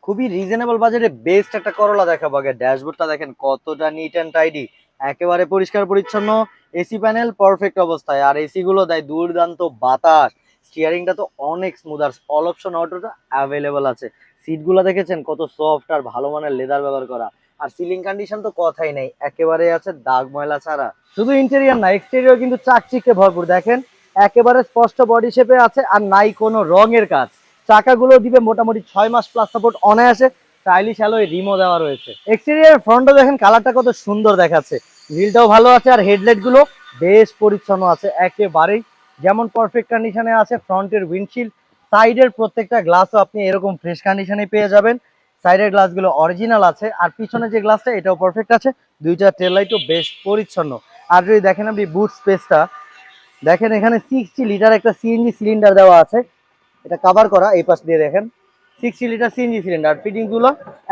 খুবই রিজনেবল বাজেটে বেস্ট একটা করলা দেখাবো। আগে ড্যাশবোর্ডটা দেখেন কতটা নিট অ্যান্ড টাইডি, একেবারে পরিষ্কার পরিচ্ছন্ন। এসি প্যানেল পারফেক্ট অবস্থায়, আর এসি গুলো দেয় দুর্দান্ত বাতাস। স্টিয়ারিংটা তো অনেক স্মুথ, আর অল অপশন অটোটা অ্যাভেলেবল আছে। সিট গুলো দেখেছেন কত সফট আর ভালো মানের লেদার ব্যবহার করা। আর সিলিং কন্ডিশন তো কথাই নেই, একেবারে আছে দাগ ময়লা ছাড়া। শুধু ইন্টেরিয়র না, এক্সটেরিয়র কিন্তু চাকচিকে ভরপুর। দেখেন একেবারে স্পষ্ট বডি শেপে আছে, আর নাই কোনো রঙের কাজ। চাকাগুলো দিবে মোটামুটি 6 মাস প্লাস সাপোর্ট অনায়াসে। স্টাইলিশ অ্যালয় রিমো দেওয়া রয়েছে। এক্সটেরিয়র ফ্রন্টও দেখেন কালারটা কত সুন্দর দেখাচ্ছে। গ্রিলটাও ভালো আছে, আর হেডলাইট গুলো বেশ পরিচ্ছন্ন আছে একেবারেই, যেমন পারফেক্ট কন্ডিশনে আছে। ফ্রন্টের উইন্ডশিল্ড, সাইডের প্রত্যেকটা গ্লাসও আপনি এরকম ফ্রেশ কন্ডিশনে পেয়ে যাবেন। সাইডের গ্লাসগুলো অরিজিনাল আছে, আর পিছনে যে গ্লাসটা এটাও পারফেক্ট আছে। দুইটা টেল লাইটও বেশ পরিচ্ছন্ন। আর যদি দেখেন আপনি বুট স্পেসটা দেখেন, এখানে 60 লিটার একটা সিএনজি সিলিন্ডার দেওয়া আছে। এটা কভার করা এই পাশ দিয়ে দেখেন 60 লিটার সিএনজি সিলিন্ডার। ফিটিংস গুলো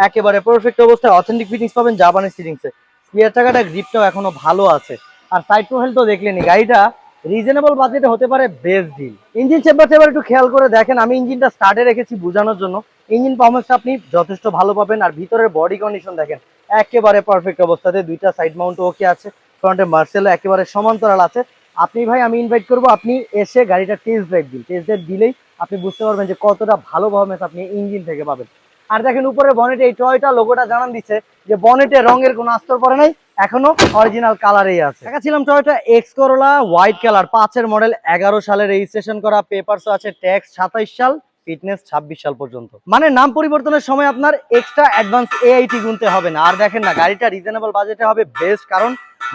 একেবারে পারফেক্ট অবস্থায়, অথেন্টিক ফিটিংস পাবেন জাপানি ফিটিংসে। স্পিয়ার চাকাটা গ্রিপটাও এখনো ভালো আছে। আর সাইড প্রোফাইল তো দেখলেনি, গাড়িটা রিজনেবল বাজেটে হতে পারে best deal. Engine chamber chamber একটু খেয়াল করে দেখেন, আমি ইঞ্জিনটা স্টার্টে রেখেছি বোঝানোর জন্য। ইঞ্জিন পারফরম্যান্সটা আপনি যথেষ্ট ভালো পাবেন। আর ভিতরের বডি কন্ডিশন দেখেন একেবারে পারফেক্ট অবস্থাতে, দুইটা সাইড মাউন্ট ওকে আছে। ফ্রন্টে মার্সেলও একেবারে সমান্তরাল আছে। আপনি ভাই, আমি ইনভাইট করবো আপনি এসে গাড়িটা টেস্ট ড্রাইভ দিন। টেস্ট ড্রাইভ দিলেই আপনি বুঝতে পারবেন যে কতটা ভালো পারফরম্যান্স আপনি ইঞ্জিন থেকে পাবেন। আর দেখেন উপরে বনেটে এই টয়টা লোগোটা জানান দিচ্ছে যে বনেটে রঙের কোনো আস্তর পরে নাই, এখনো অরিজিনাল কালারেই আছে। দেখাচ্ছিলাম Toyota X Corolla white colour, 5 এর মডেল, 11 সালে রেজিস্ট্রেশন করা, পেপারসও আছে, ট্যাক্স 27 সাল, ফিটনেস 26 সাল পর্যন্ত। মানে নাম পরিবর্তনের সময় আপনার এক্সট্রা অ্যাডভান্স এআইটি গুনতে হবে না। আর দেখেন না, গাড়িটা রিজনেবল বাজেটে হবে বেস্ট, কারণ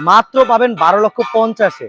মাত্র পাবেন 12,50,000-এ।